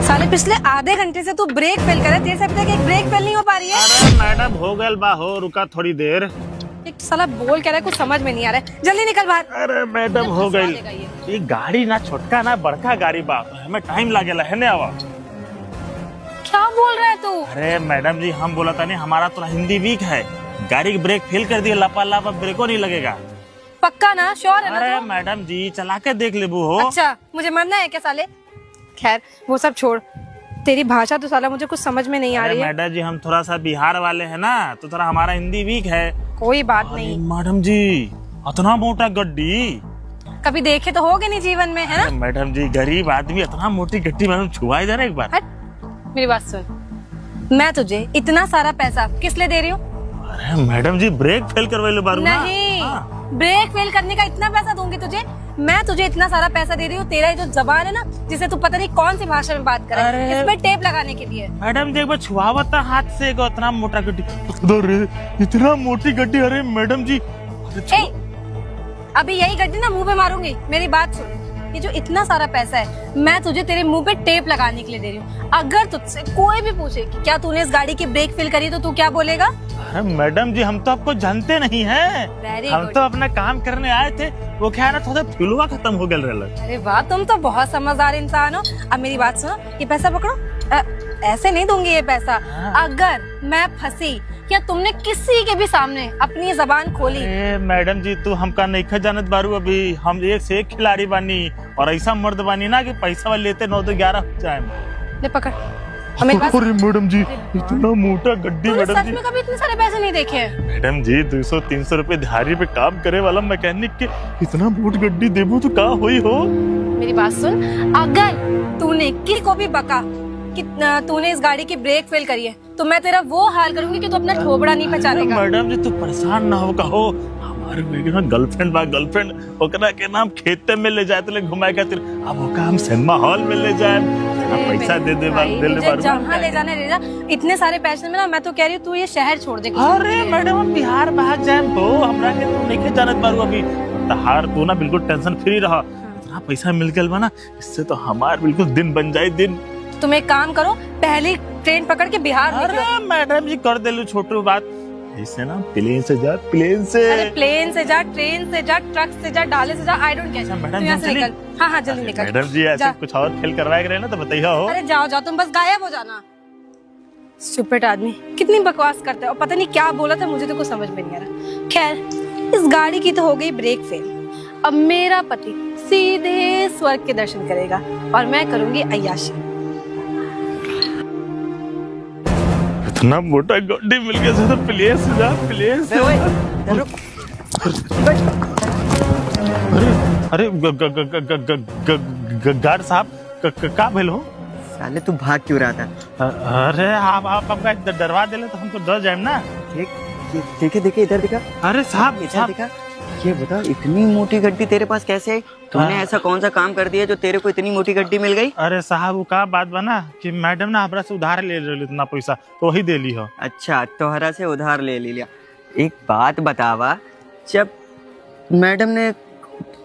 साले पिछले आधे घंटे से तू ब्रेक फेल कर रहा है, तेरे से अभी तक एक ब्रेक फेल नहीं हो पा रही है। अरे मैडम हो गल बा हो, रुका थोड़ी देर। एक साला बोल कह रहा है, कुछ समझ में नहीं आ रहा है, जल्दी निकल बाहर। अरे मैडम हो गई, ये गाड़ी ना छोटका ना बड़का गाड़ी बा, हमें टाइम लागेला है ना। आवा क्या बोल रहा है तू? अरे मैडम जी हम बोला था नहीं, हमारा तो हिंदी वीक है, गाड़ी की ब्रेक फेल कर दिया, लापा लापा ब्रेको नहीं लगेगा। पक्का ना? श्योर है ना? अरे मैडम जी चला के देख ले वो हो। अच्छा मुझे मरना है क्या साले? खैर वो सब छोड़, तेरी भाषा तो साला मुझे कुछ समझ में नहीं आ रही है। मैडम जी हम थोड़ा सा बिहार वाले हैं ना, तो थोड़ा हमारा हिंदी वीक है। कोई बात नहीं। मैडम जी इतना मोटा गड्डी कभी देखे तो होगे नहीं जीवन में, है ना? मैडम जी गरीब आदमी इतना मोटी गड्डी मैडम छुआ इधर एक बार। हट, मेरी बात सुन, मैं तुझे इतना सारा पैसा किस लिए दे रही हूँ? अरे मैडम जी ब्रेक फेल करवा लो बारू ना। नहीं, ब्रेक फेल करने का इतना पैसा दूंगी तुझे? मैं तुझे इतना सारा पैसा दे रही हूँ, तेरा ये जो जबान है ना, जिसे तू पता नहीं कौन सी भाषा में बात कर रहा है, इसमें टेप लगाने के लिए। मैडम जी एक बार छुआवत था हाथ से, इतना मोटा गड्डी, इतना मोटी गड्डी। अरे मैडम जी अभी यही गड्डी ना मुंह पे मारूंगी। मेरी बात सुन, ये जो इतना सारा पैसा है मैं तुझे तेरे मुंह पे टेप लगाने के लिए दे रही हूँ। अगर तुझसे कोई भी पूछे कि क्या तूने इस गाड़ी की ब्रेक फेल करी, तो तू क्या बोलेगा? अरे मैडम जी हम तो आपको जानते नहीं हैं, हम तो अपना काम करने आए थे। वो क्या है ना, थोड़ा फ्यूलवा खत्म हो गया। अरे वाह, तुम तो बहुत समझदार इंसान हो। अब मेरी बात सुनो, ये पैसा पकड़ो। ऐसे नहीं दूंगी ये पैसा। अगर मैं फंसी या तुमने किसी के भी सामने अपनी जबान खोली। मैडम जी तू हमका नहीं जानत बारू, अभी हम एक से एक खिलाड़ी बानी और ऐसा मर्द बानी ना कि पैसा वाले लेते 9 तो 11 हो जाए। ले पकड़। अरे मैडम जी इतना मोटा गड्डी। मैडम सच जी में कभी इतने सारे पैसे नहीं देखे? मैडम जी 200-300 रुपए दिहाड़ी पे काम करे वाला मैकेनिक के इतना मोट गड्डी देबू तो का होई हो। मेरी बात सुन, अगर तूने किसी को भी बका कि तूने इस गाड़ी की ब्रेक फेल करी है, तो मैं तेरा वो हाल करूंगी कि तू अपना ठोबड़ा नहीं पहचानेगा। मैडम जी तू परेशान ना हो, कहो हमारे गर्लफ्रेंड बा, गर्लफ्रेंड ओकरा के नाम खेते में ले जाए तो घुमाए खातिर, अब ओका हम सिनेमा हॉल में ले जाए, पैसा दे दे जहाँ ले जाने ले जा। इतने सारे पैसे में ना मैं तो कह रही हूँ तू ये शहर छोड़ दे। अरे मैडम हम बिहार बाहर जाए हो, हमरा के तू नहीं जानत बारू अभी तहार, तू ना बिल्कुल टेंशन फ्री रहा। इतना पैसा मिल गया बा ना, इससे तो हमार बिल्कुल दिन बन जाए दिन। तुम एक काम करो, पहली ट्रेन पकड़ के बिहार निकलो। अरे मैडम जी कर दे लो छोटू बात, ऐसे ना प्लेन से जा, प्लेन से। अरे प्लेन से जा, ट्रेन से जा, ट्रक से जा, डाले से जा, आई डोंट केयर। मैडम यहाँ से निकल। हाँ हाँ जल्दी निकल। मैडम जी ऐसे कुछ और खेल करवाए रहे ना तो बताइए हो। अरे जाओ जाओ, तुम बस गायब हो जाना। स्टूपिड आदमी, कितनी बकवास करता है और पता नहीं क्या बोला था, मुझे तो कुछ समझ में नहीं आ रहा। खैर इस गाड़ी की तो हो गई ब्रेक फेल। अब मेरा पति सीधे स्वर्ग के दर्शन करेगा और मैं करूंगी अय्याशी। इतना मोटा गड्डी मिल गया तो प्लेन से जा, प्लेन से। अरे गार्ड साहब का भेल हो? साले तू भाग क्यों रहा था? अरे आप हमका डरवा दिले तो हम तो डर जाए ना। देखे देखे इधर दिखा। अरे साहब दिखा, ये बता इतनी मोटी गड्डी तेरे पास कैसे आई? तूने ऐसा कौन सा काम कर दिया जो तेरे को इतनी मोटी गड्डी मिल गई? अरे साहब वो का बात बना कि मैडम ना हमरा से उधार ले रही इतना पैसा, तो वही दे ली हो। अच्छा तोहरा से उधार ले लिया। एक बात बतावा, जब मैडम ने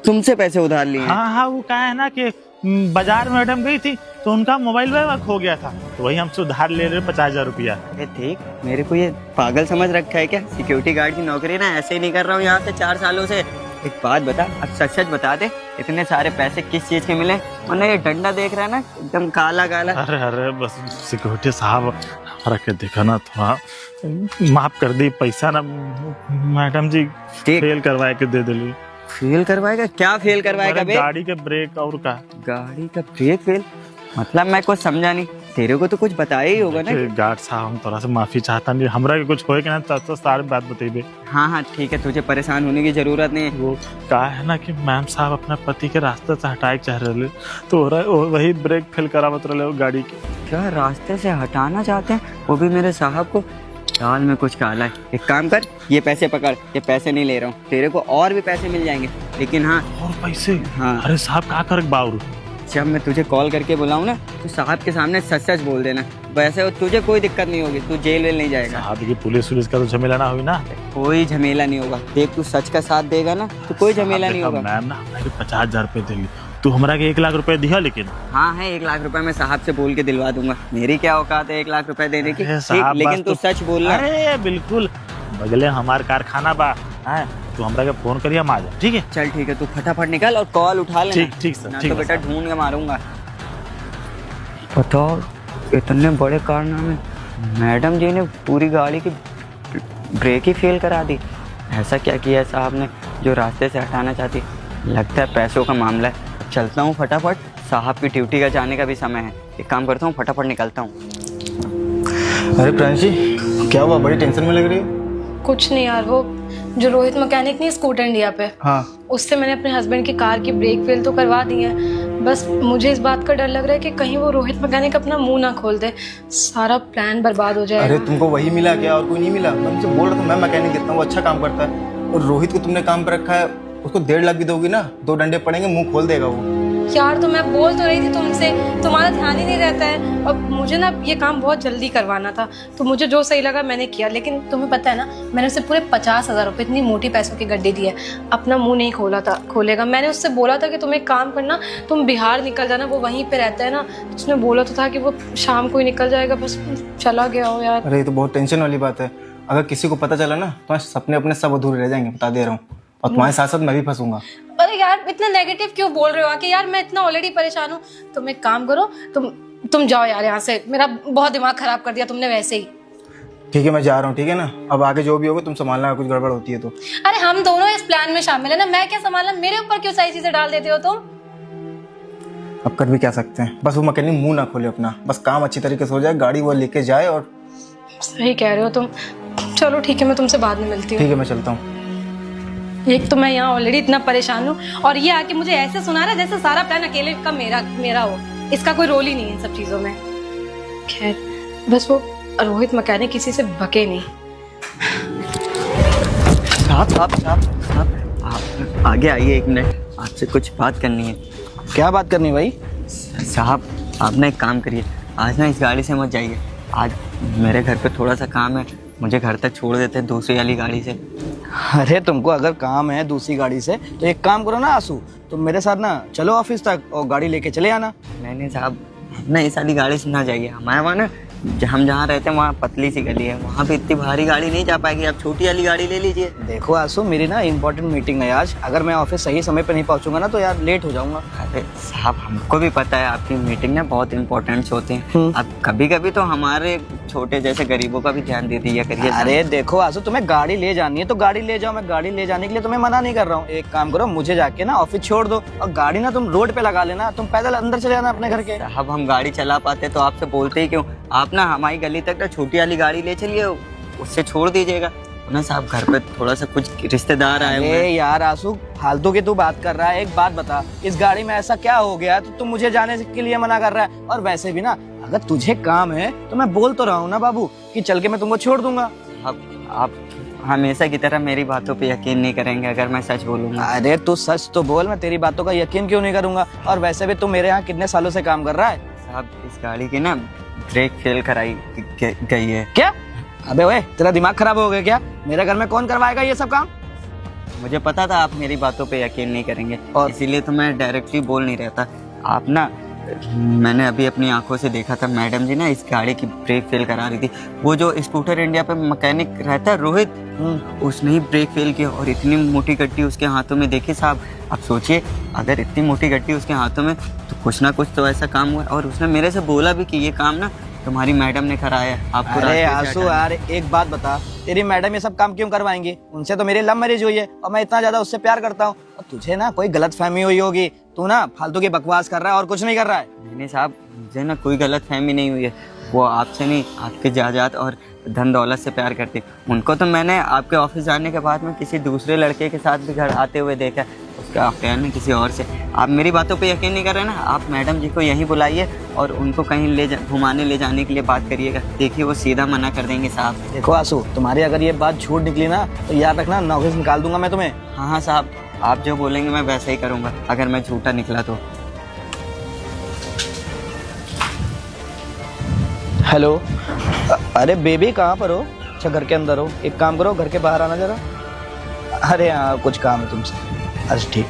तुमसे पैसे उधार लिए? हाँ वो क्या है ना कि बाजार में मैडम गई थी तो उनका मोबाइल खो गया था, तो वही हमसे उधार ले रहे 50,000 रुपया। ठीक, मेरे को ये पागल समझ रखा है क्या? सिक्योरिटी गार्ड की नौकरी ना ऐसे ही नहीं कर रहा हूँ यहाँ से 4 सालों से। एक बात बता, अब सच सच बता दे, इतने सारे पैसे किस चीज के मिले? वरना ये डंडा देख रहा है ना एकदम काला काला। अरे बस सिक्योरिटी साहब हमारा के देखा ना, थोड़ा माफ कर दी, पैसा ना मैडम जी फेल करवाए के दे दिली। फेल करवाएगा? क्या फेल करवाएगा बे? गाड़ी के ब्रेक और का। गाड़ी का ब्रेक फेल मतलब? मैं कुछ समझा नहीं, तेरे को तो कुछ बताया ही होगा ना। गार्ड साहब हम थोड़ा सा माफी चाहता नहीं, हमरा के कुछ होए कि ना तो सारी बात बताइए। हाँ ठीक है, तुझे परेशान होने की जरूरत नहीं है। वो कहा है ना कि मैम साहब अपना पति के रास्ते से हटाए चाह रहे, तो वही ब्रेक फेल करावत रहे गाड़ी के। क्या रास्ते से हटाना चाहते हैं? वो भी मेरे साहब को? दाल में कुछ काला है। एक काम कर, ये पैसे पकड़, ये पैसे नहीं ले रहा हूँ, तेरे को और भी पैसे मिल जाएंगे, लेकिन हाँ। और पैसे? हाँ। अरे साहब क्या कर बाउर, जब मैं तुझे कॉल करके बुलाऊं ना तो साहब के सामने सच सच बोल देना, वैसे तुझे कोई दिक्कत नहीं होगी, तू जेल वेल नहीं जाएगा। साहब की पुलिस का तो झमेला ना हुई ना? कोई झमेला नहीं होगा, देख तू सच का साथ देगा ना तो कोई झमेला नहीं होगा। मैम ना 50,000 रुपए देंगे, तू हमरा के 1 लाख रुपए दिया लेकिन हाँ है, 1 लाख रुपए मैं साहब से बोल के दिलवा दूंगा। मेरी क्या औकात है 1 लाख रुपए देने की। अरे ठीक, साहब, लेकिन बस तू सच बोलना। अरे बिल्कुल, बगले हमार कारखाना बा। हाँ, तू हमरा के फोन करिए, हम आ जा। ठीक है, चल ठीक है, तू फटाफट निकल और कॉल उठा लेना। ठीक ठीक सर, ना ठीक तो है बेटा सर। ढूंढ के मारूंगा। बताओ, इतने बड़े कारनामे, मैडम जी ने पूरी गाड़ी की ब्रेक ही फेल करा दी। ऐसा क्या किया है साहब ने जो रास्ते से हटाना चाहती। लगता है पैसों का मामला है। चलता हूँ फटाफट, साहब की ड्यूटी का जाने का भी समय है। एक काम करता हूँ, फटाफट निकलता हूँ। अरे प्रांशी, क्या हुआ? बड़ी टेंशन में लग रही है। कुछ नहीं यार, वो जो रोहित मैकेनिक नहीं स्कूटर इंडिया पे, हाँ, उससे मैंने अपने हस्बैंड की कार की ब्रेक फेल तो करवा दी है। बस मुझे इस बात का डर लग रहा है कि कहीं वो रोहित मैकेनिक अपना मुंह ना खोल दे, सारा प्लान बर्बाद हो जाएगा। अरे तुमको वही मिला क्या और कोई नहीं मिला? मैं तुमसे बोल रहा था, मैं मैकेनिक देता हूँ, वो अच्छा काम करता है। और रोहित को तुमने काम पर रखा है, उसको 1.5 लाख भी दोगी ना, 2 डंडे पड़ेंगे, मुंह खोल देगा वो। यार तो मैं बोल तो रही थी तुमसे, तुम्हारा ध्यान ही नहीं रहता है। और मुझे ना ये काम बहुत जल्दी करवाना था, तो मुझे जो सही लगा मैंने किया। लेकिन तुम्हें पता है ना, मैंने उससे पूरे 50,000 रुपये, इतनी मोटी पैसों की गड्डी दी है। अपना मुंह नहीं खोलेगा। मैंने उससे बोला था कि तुम एक काम करना, तुम बिहार निकल जाना, वो वहीं पे रहता है ना। उसने बोला तो था कि वो शाम को ही निकल जाएगा, बस चला गया हो यार। अरे ये तो बहुत टेंशन वाली बात है। अगर किसी को पता चला ना, तुम्हारे सपने अपने सब अधूरे रह जाएंगे, बता दे रहा हूँ। और तुम्हारे साथ साथ मैं भी फंसूंगा। अरे यार इतना नेगेटिव क्यों बोल रहे हो आके? यार मैं इतना ऑलरेडी परेशान हूँ। तुम एक काम करो, तुम जाओ यार यहाँ से। मेरा बहुत दिमाग खराब कर दिया तुमने वैसे ही। ठीक है, मैं जा रहा हूँ, ठीक है ना? अब आगे जो भी होगा तुम संभालना, कुछ गड़बड़ होती है तो। अरे हम दोनों इस प्लान में शामिल है ना, मैं क्या संभालना? मेरे ऊपर क्यों सारी चीजें डाल देते हो तुम? अब कर भी क्या सकते हैं, बस वो मैकेनिक मुंह ना खोले अपना, बस काम अच्छी तरीके से हो जाए, गाड़ी वो लेके जाए। और सही कह रहे हो तुम। चलो ठीक है, मैं तुमसे बाद में मिलती हूँ। ठीक है, मैं चलता हूँ। एक तो मैं यहाँ ऑलरेडी इतना परेशान हूँ, और ये आके मुझे ऐसे सुना रहा है जैसे सारा प्लान अकेले का मेरा हो। इसका कोई रोल ही नहीं है इन सब चीजों में। खैर, बस वो रोहित मैकेनिक किसी से बके नहीं। साहब, आप आगे आइए 1 मिनट, आपसे कुछ बात करनी है। क्या बात करनी भाई? साहब, आप ना एक काम करिए, आज ना इस गाड़ी से मत जाइए। आज मेरे घर पे थोड़ा सा काम है, मुझे घर तक छोड़ देते हैं दूसरी वाली गाड़ी से। अरे तुमको अगर काम है दूसरी गाड़ी से तो एक काम करो ना आंसू, तुम मेरे साथ ना चलो ऑफिस तक और गाड़ी लेके चले आना। नहीं साहब, ना इस वाली गाड़ी से ना जाइए। हमारे वहाँ ना, हम जहाँ रहते हैं वहाँ पतली सी गली है, वहाँ पे इतनी भारी गाड़ी नहीं जा पाएगी। आप छोटी वाली गाड़ी ले लीजिए। देखो आंसू, मेरी ना इंपॉर्टेंट मीटिंग है आज, अगर मैं ऑफिस सही समय पे नहीं पहुंचूंगा ना तो यार लेट हो जाऊंगा। अरे साहब, हमको भी पता है आपकी मीटिंग ना बहुत इंपॉर्टेंट होती हैं। आप कभी कभी तो हमारे छोटे जैसे गरीबों का भी ध्यान दे दिया करिए। अरे देखो आंसू, तुम्हें गाड़ी ले जानी है तो गाड़ी ले जाओ, मैं गाड़ी ले जाने के लिए तुम्हें मना नहीं कर रहा हूँ। एक काम करो, मुझे जाके ना ऑफिस छोड़ दो और गाड़ी ना तुम रोड पे लगा लेना, तुम पैदल अंदर चले जाना अपने घर के। साहब, हम गाड़ी चला पाते तो आपसे बोलते ही क्यों? आप ना हमारी गली तक ना छोटी वाली गाड़ी ले चलिए, उससे छोड़ दीजिएगा ना। साहब, घर पे थोड़ा सा कुछ रिश्तेदार आए हुए हैं। अरे यार आंसू, फालतू की तू बात कर रहा है। एक बात बता, इस गाड़ी में ऐसा क्या हो गया तो तुम मुझे जाने के लिए मना कर रहा है? और वैसे भी ना, अगर तुझे काम है तो मैं बोल तो रहा हूँ ना बाबू कि चल के मैं तुमको छोड़ दूंगा। अब आप हमेशा की तरह मेरी बातों पे यकीन नहीं करेंगे अगर मैं सच बोलूंगा। अरे तू सच तो बोल, मैं तेरी बातों का यकीन क्यों नहीं करूंगा? और वैसे भी तू मेरे यहाँ कितने सालों से काम कर रहा है? साहब, इस गाड़ी की ना ब्रेक फेल कराई गई है। क्या? अबे ओए, तेरा दिमाग खराब हो गया क्या? मेरे घर में कौन करवाएगा ये सब काम? मुझे पता था आप मेरी बातों पे यकीन नहीं करेंगे, और इसीलिए तो मैं डायरेक्टली बोल नहीं रहता। आप ना, मैंने अभी अपनी आंखों से देखा था, मैडम जी ना इस गाड़ी की ब्रेक फेल करा रही थी। वो जो स्कूटर इंडिया पे मैकेनिक रहता है रोहित, उसने ही ब्रेक फेल किया। और इतनी मोटी गड्डी उसके हाथों में। देखिए साहब, आप सोचिए, अगर इतनी मोटी गड्डी उसके हाथों में तो कुछ ना कुछ तो ऐसा काम हुआ। और उसने मेरे से बोला भी कि ये काम ना तुम्हारी मैडम ने कराया है, आपको अरे रास्ते से आंसू हटाना। यार, एक बात बता, तेरी मैडम ये सब काम क्यों करवाएंगी? उनसे तो मेरी लव मैरिज हुई है और मैं इतना ज्यादा उससे प्यार करता हूँ। और तुझे ना कोई गलत फहमी हुई होगी, तू ना फालतू की बकवास कर रहा है और कुछ नहीं कर रहा है। नहीं साहब, मुझे ना कोई गलत फहमी नहीं हुई है। वो आपसे नहीं, आपके जायदाद और धन दौलत से प्यार करती। उनको तो मैंने आपके ऑफिस जाने के बाद में किसी दूसरे लड़के के साथ भी घर आते हुए देखा है, उसका अफेयर नहीं किसी और से। आप मेरी बातों पे यकीन नहीं कर रहे ना? आप मैडम जी को यहीं बुलाइए और उनको कहीं घुमाने ले जाने के लिए बात करिएगा। देखिए वो सीधा मना कर देंगे साहब। देखो आंसू, तुम्हारी अगर ये बात झूठ निकली ना तो याद रखना, नौकरी से निकाल दूंगा मैं तुम्हें। हाँ साहब, आप जो बोलेंगे मैं वैसा ही करूँगा अगर मैं झूठा निकला तो। हेलो, अरे बेबी कहाँ पर हो? अच्छा, घर के अंदर हो। एक काम करो, घर के बाहर आना जरा। अरे हाँ, कुछ काम है तुमसे। अच्छा ठीक।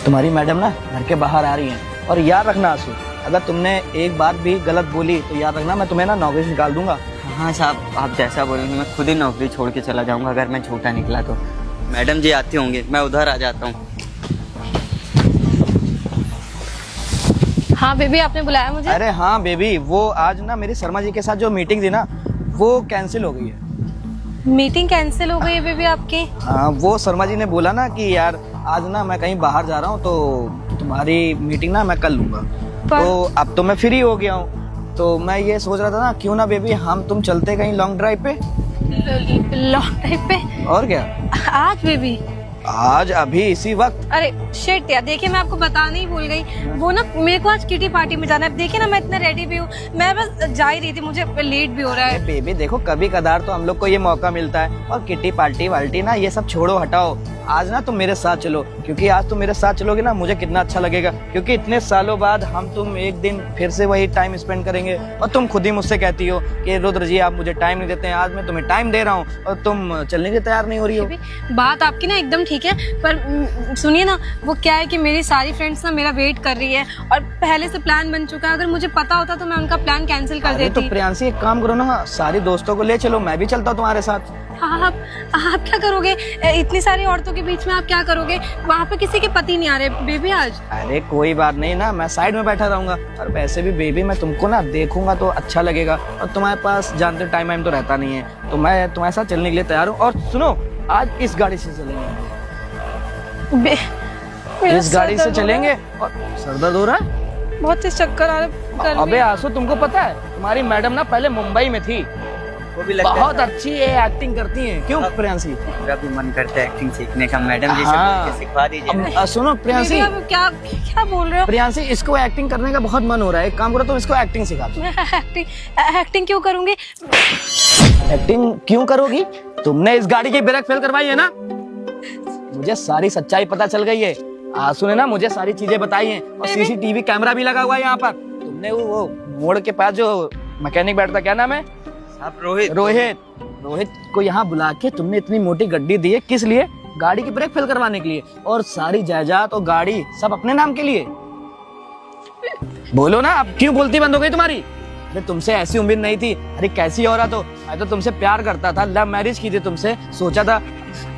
तुम्हारी मैडम ना घर के बाहर आ रही हैं, और याद रखना आंसू, अगर तुमने एक बार भी गलत बोली तो याद रखना मैं तुम्हें ना नौकरी से निकाल दूंगा। हाँ साहब, आप जैसा बोलेंगे मैं खुद ही नौकरी छोड़ के चला जाऊंगा अगर मैं झूठा निकला तो। मैडम जी आती होंगी, मैं उधर आ जाता हूँ। हाँ बेबी, आपने बुलाया मुझे? अरे हाँ बेबी, वो आज ना मेरी शर्मा जी के साथ जो मीटिंग थी ना वो कैंसिल हो गई है। मीटिंग कैंसिल हो गई है बेबी आपकी? हाँ, वो शर्मा जी ने बोला ना कि यार आज ना मैं कहीं बाहर जा रहा हूँ तो तुम्हारी मीटिंग ना मैं कर लूंगा। तो अब तो मैं फ्री हो गया हूँ, तो मैं ये सोच रहा था ना क्यों ना बेबी हम तुम चलते कहीं लॉन्ग ड्राइव पे। लॉन्ग ड्राइव पे? और क्या, आज बेबी? आज अभी इसी वक्त? अरे शिट यार, देखिए मैं आपको बताना ही भूल गई, वो ना मेरे को आज किटी पार्टी में जाना है। देखिए ना मैं इतना रेडी भी हूँ, मैं बस जा ही रही थी, मुझे लेट भी हो रहा है। बेबी देखो, कभी कदार तो हम लोग को ये मौका मिलता है, और किटी पार्टी वाल्टी ना ये सब छोड़ो हटाओ, आज ना तुम मेरे साथ चलो, क्योंकि आज तुम मेरे साथ चलोगे ना मुझे कितना अच्छा लगेगा, क्योंकि इतने सालों बाद हम तुम एक दिन फिर से वही टाइम स्पेंड करेंगे। और तुम खुद ही मुझसे कहती हो कि रुद्र जी आप मुझे टाइम नहीं देते हैं, आज मैं तुम्हें टाइम दे रहा हूँ और तुम चलने के तैयार नहीं हो रही हो। बात आपकी ना एकदम ठीक है, पर सुनिए ना, वो क्या है कि मेरी सारी फ्रेंड्स ना मेरा वेट कर रही है और पहले से प्लान बन चुका है। अगर मुझे पता होता तो मैं उनका प्लान कैंसिल कर देती। तो प्रियांशी एक काम करो ना, सारी दोस्तों को ले चलो, मैं भी चलता हूँ तुम्हारे साथ। हाँ, आप क्या करोगे इतनी सारी औरतों के बीच में? आप क्या करोगे? वहाँ पे किसी के पति नहीं आ रहे बेबी आज। अरे कोई बात नहीं ना, मैं साइड में बैठा रहूंगा, और वैसे भी बेबी मैं तुमको ना देखूंगा तो अच्छा लगेगा, और तुम्हारे पास जानते टाइम तो रहता नहीं है, तो मैं तुम्हारे साथ चलने के लिए तैयार हूँ। और सुनो, आज इस गाड़ी से चलेंगे, इस गाड़ी से चलेंगे। और सर दर्द हो रहा है? बहुत से चक्कर आ रहे। अबे आंसू, तुमको पता है तुम्हारी मैडम ना पहले मुंबई में थी, वो भी लगता बहुत अच्छी एक्टिंग करती हैं। क्यों प्रियांशी? मेरा भी मन करता है एक्टिंग सीखने का, मैडम जी से हाँ। बोल के सिखा दीजिए। सुनो प्रियांशी, क्या क्या बोल रहे हो? प्रियांशी इसको एक्टिंग करने का बहुत मन हो रहा है, एक काम करो तुम इसको एक्टिंग सिखा दो। एक्टिंग क्यों करूंगी? एक्टिंग क्यों करोगी? तुमने इस गाड़ी की ब्रेक फेल करवाई है ना, मुझे सारी सच्चाई पता चल गई है। आंसू ने ना मुझे सारी चीजें बताई हैं, और सीसीटीवी कैमरा भी लगा हुआ है यहाँ पर। तुमने वो मोड़ के पास जो मैकेनिक बैठता, क्या नाम है? आप रोहित रोहित को यहाँ बुला के तुमने इतनी मोटी गड्डी दी है, किस लिए? गाड़ी की ब्रेक फेल करवाने के लिए, और सारी जायदाद और गाड़ी सब अपने नाम के लिए। बोलो ना, अब क्यों बोलती बंद हो गई तुम्हारी? अरे तुमसे ऐसी उम्मीद नहीं थी। अरे कैसी औरत हो, मैं तो तुमसे प्यार करता था, लव मैरिज की थी तुमसे, सोचा था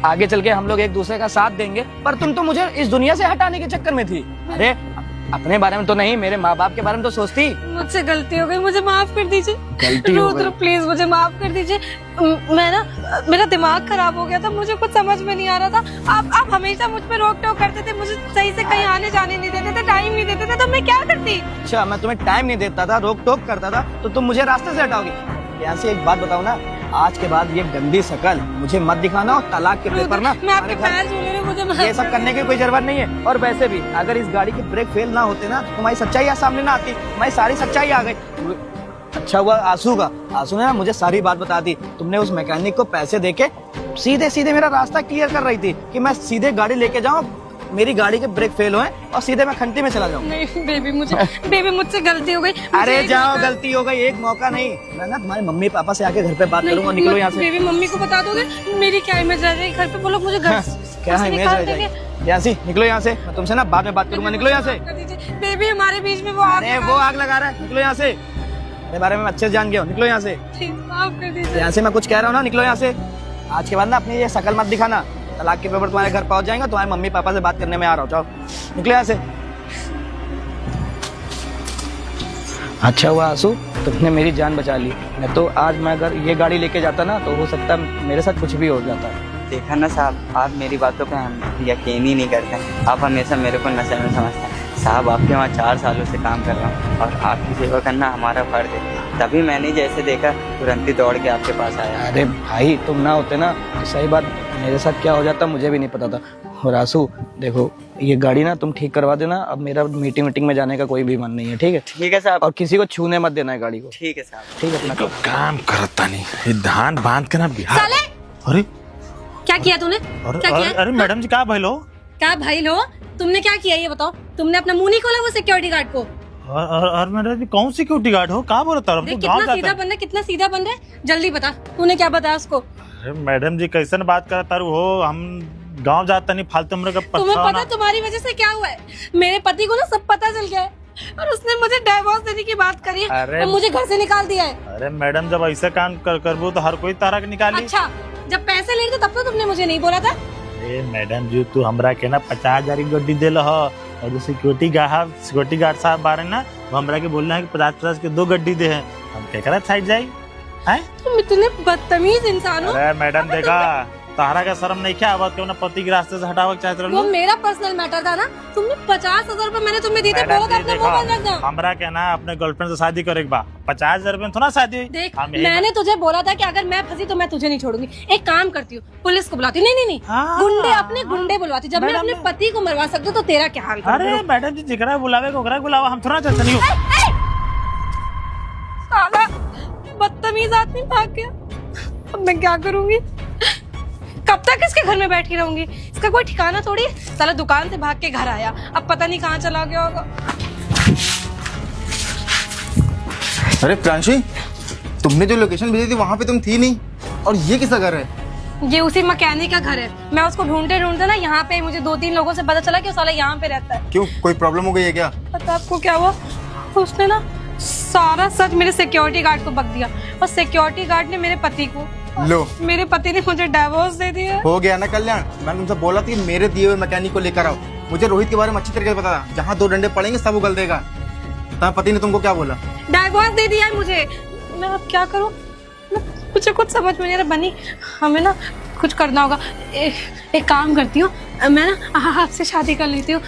आगे चल के हम लोग एक दूसरे का साथ देंगे, पर तुम तो मुझे इस दुनिया से हटाने के चक्कर में थी। अरे अपने बारे में तो नहीं, मेरे माँ बाप के बारे में तो सोचती। मुझसे गलती हो गई, मुझे माफ कर दीजिए। गलती हो गई? प्लीज मुझे माफ कर दीजिए। मैं ना, मेरा दिमाग खराब हो गया था, मुझे कुछ समझ में नहीं आ रहा था। आप हमेशा मुझ पे रोक टोक करते थे, मुझे सही से कहीं आने जाने नहीं देते थे, टाइम नहीं देते थे, तो मैं क्या करती? अच्छा, मैं तुम्हें टाइम नहीं देता था, रोक टोक करता था, तो तुम मुझे रास्ते से हटाओगी? यहाँ से एक बात बताओ ना, आज के बाद ये गंदी शकल मुझे मत दिखाना, और तलाक के पेपर ना मैं आपके पैर छू ले रही हूँ, मुझे माफ ये सब करने की कोई जरूरत नहीं है। और वैसे भी अगर इस गाड़ी की ब्रेक फेल ना होते ना, तुम्हारी सच्चाई यहाँ सामने ना आती, तुम्हारी सारी सच्चाई आ गई। अच्छा हुआ आंसू ने ना मुझे सारी बात बता दी। तुमने उस मैकेनिक को पैसे देके सीधे सीधे मेरा रास्ता क्लियर कर रही थी कि मैं सीधे गाड़ी लेके जाऊँ, मेरी गाड़ी के ब्रेक फेल हुए और सीधे मैं खंटी में चला जाऊँ। नहीं बेबी, मुझसे गलती हो गई। अरे जाओ, गलती हो गई, एक मौका नहीं। मैं ना तुम्हारे मम्मी पापा से आके घर पे बात करूंगा, निकलो यहाँ से। बेबी, मम्मी को बता दोगे? मेरी क्या इमेज रह जाएगी घर पे? बोलो मुझे घर क्या है इमेज रह जाएगी? यहाँ से निकलो, यहाँ से, मैं तुमसे ना बाद में बात करूंगा, निकलो यहाँ से। बेबी, हमारे बीच में वो आग लगा रहा है, निकलो यहाँ से, मेरे बारे में अच्छे से जान गया, निकलो यहाँ से। माफ कर दीजिए। यहाँ से मैं कुछ कह रहा हूँ ना, निकलो यहाँ से। आज के बाद ना अपनी ये शकल मत दिखाना, तलाक के पेपर तुम्हारे घर पहुंच जाएंगे, तुम्हारे मम्मी पापा से बात करने में आ रहा हूँ, जाओ निकलो यहाँ से। अच्छा हुआ आंसू, तुमने मेरी जान बचा ली, नहीं तो आज मैं अगर ये गाड़ी लेके जाता ना तो हो सकता मेरे साथ कुछ भी हो जाता। देखा ना साहब, आप मेरी बातों पे यकीन ही नहीं करते, आप हमेशा मेरे को नशे में समझते हैं। साहब आपके वहाँ 4 सालों से काम कर रहा हूँ, और आपकी सेवा करना हमारा फर्ज है, तभी मैंने जैसे देखा तुरंत ही दौड़ के आपके पास आया। अरे भाई, तुम ना होते ना तो सही बात मेरे साथ क्या हो जाता मुझे भी नहीं पता था। और आंसू देखो, ये गाड़ी ना तुम ठीक करवा देना, अब मेरा मीटिंग में जाने का कोई भी मन नहीं है, ठीक है? ठीक है साहब। और किसी को छूने मत देना है गाड़ी को। ठीक है साहब। ठीक है, अपना काम करता नहीं, ये धान बांध के ना बिहार। साले! अरे क्या किया तूने? क्या किया? अरे मैडम जी, क्या भाई लो? क्या भाई लो? तुमने क्या किया ये बताओ? तुमने अपना मुंह नहीं खोला वो सिक्योरिटी गार्ड को? और मैडम जी, कौन सिक्योरिटी गार्ड हो? कहाँ बोल रहा था? कितना सीधा बंदा, कितना सीधा बंदा है, जल्दी बता, तूने क्या बताया उसको? अरे मैडम जी, कैसन बात करता हो? हम गांव जाता नहीं फालतू मेरे का तुम्हें पछतावा पता ना। है तुम्हारी वजह से क्या हुआ है? मेरे पति को ना सब पता चल गया है और उसने मुझे डिवोर्स देने की बात करी है अरे- और मुझे घर से निकाल दिया है। अरे मैडम, जब ऐसे काम करबो तो हर कोई तारा के निकाली। अच्छा, जब पैसे ले रहे थे तब तो तुमने मुझे नहीं बोला था। अरे मैडम जी, तू हमरा के ना 50,000 की गड्डी दे लो, और जो सिक्योरिटी गार्ड साहब बारे ना, वो हमरा के बोलना है कि 50-50 के 2 गड्डी दे हैं। हम क्या करा साइड जाई हैं? तुम इतने बदतमीज इंसान हो। अरे मैडम देखा, तारा का शर्म नहीं क्या आवाज क्यों ना पति के रास्ते से हटावा चाहते वो रहो। मेरा पर्सनल मैटर था ना। तुमने 50,000 रुपए मैंने तुम्हें दिए थे, बोला था अपने मुंह बंद रख दो। हमरा के ना अपने गर्लफ्रेंड से शादी करे के बा, 50,000 रुपए में थोड़ा शादी हुई। देख, हम यही मैंने तुझे बोला था कि अगर मैं फंसी तो मैं तुझे नहीं छोड़ूंगी। एक काम करती हूँ, पुलिस को बुलाती हूँ। नहीं नहीं नहीं, हाँ। गुंडे, अपने गुंडे बुलवाती हूँ। जब मैं मैडम, अपने पति को मरवा सकती हूँ तो तेरा क्या हाल अरे करूंगी? मैडम जी, जिगरा बुलावे को बुलावा, हम थोड़ा चाहते नहीं हो। साला बदतमीज आदमी भाग गया। अब मैं क्या करूंगी? कब तक इसके घर में बैठी रहूंगी? इसका कोई ठिकाना थोड़ी है। साला दुकान से भाग के घर आया, अब पता नहीं कहाँ चला गया होगा। अरे प्रांशी, तुमने जो लोकेशन भेजी थी वहाँ पे तुम थी नहीं, और ये किसका घर है? ये उसी मैकेनिक का घर है। मैं उसको ढूंढते ढूंढते ना यहाँ पे, मुझे 2-3 लोगों से पता चला कि वो साला यहाँ पे रहता है। क्यों, कोई प्रॉब्लम हो गई है क्या? पता आपको क्या हुआ? उसने ना सारा सच मेरे सिक्योरिटी गार्ड को बक दिया, और सिक्योरिटी गार्ड ने मेरे पति को, लो, मेरे पति ने मुझे डिवोर्स दे दिया। हो गया ना कल्याण। मैंने तुमसे बोला था कि मेरे दिए हुए मैकेनिक को लेकर आओ। मुझे रोहित के बारे में अच्छी तरीके से पता था, जहाँ 2 डंडे पड़ेंगे सब उगल देगा। तुम्हारे पति ने तुमको क्या बोला? डिवोर्स दे दिया है मुझे। मैं अब क्या करूं? मुझे कुछ समझ में नहीं आ रहा। बनी, हमें ना कुछ करना होगा। एक काम करती हूँ, मैं ना आपसे शादी कर लेती हूँ।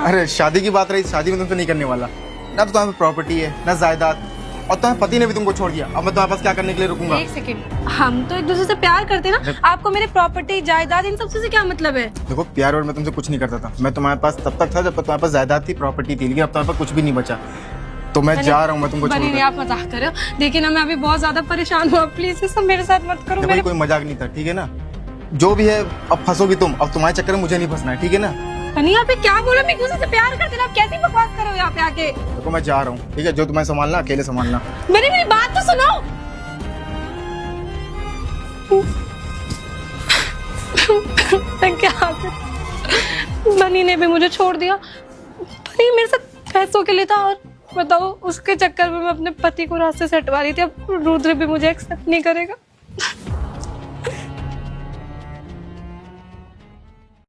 अरे शादी की बात रही, शादी में तुमसे नहीं करने वाला। ना तो तुम्हारे प्रॉपर्टी है, ना जायदाद, और तुम्हारे पति ने भी तुमको छोड़ दिया। अब मैं तुम्हारे पास क्या करने के लिए रुकूंगा? एक सेकंड, हम तो एक दूसरे से प्यार करते हैं ना। आपको मेरे प्रॉपर्टी, जायदाद, इन सब से क्या मतलब है? देखो, प्यार और मैं तुमसे कुछ नहीं करता था। मैं तुम्हारे पास तब तक था जब तक तुम्हारे पास जायदाद थी, प्रॉपर्टी थी, लेकिन अब तुम्हारे पास कुछ भी नहीं बचा। तो मैं जा रहा हूँ, मैं तुमको छोड़ बनी, आप मजाक कर रहे हो। देखिए ना, मैं अभी बहुत ज्यादा परेशान हूँ। प्लीज ये सब मेरे साथ मत करो। देखो, ये कोई मजाक नहीं था, ठीक है ना? जो भी है, अब फंसोगी तुम। अब तुम्हारे चक्कर में मुझे नहीं फंसना है, ठीक है ना? बनी, आप ये क्या बोलो? मैं एक दूसरे से प्यार करते ना, आप कैसी बकवास कर रहे हो यहाँ पे आके? देखो, मैं जा रहा हूँ, ठीक है? जो तुम्हें संभालना अकेले संभालना। बनी, मेरी बात तो सुनो। मैं क्या करूं? बनी ने भी मुझे छोड़ दिया। बनी मेरे साथ पैसों के लिए था, और बताओ, उसके चक्कर में मैं अपने पति को रास्ते से हटवा रही थी। अब रुद्र भी मुझे एक्सेप्ट नहीं करेगा।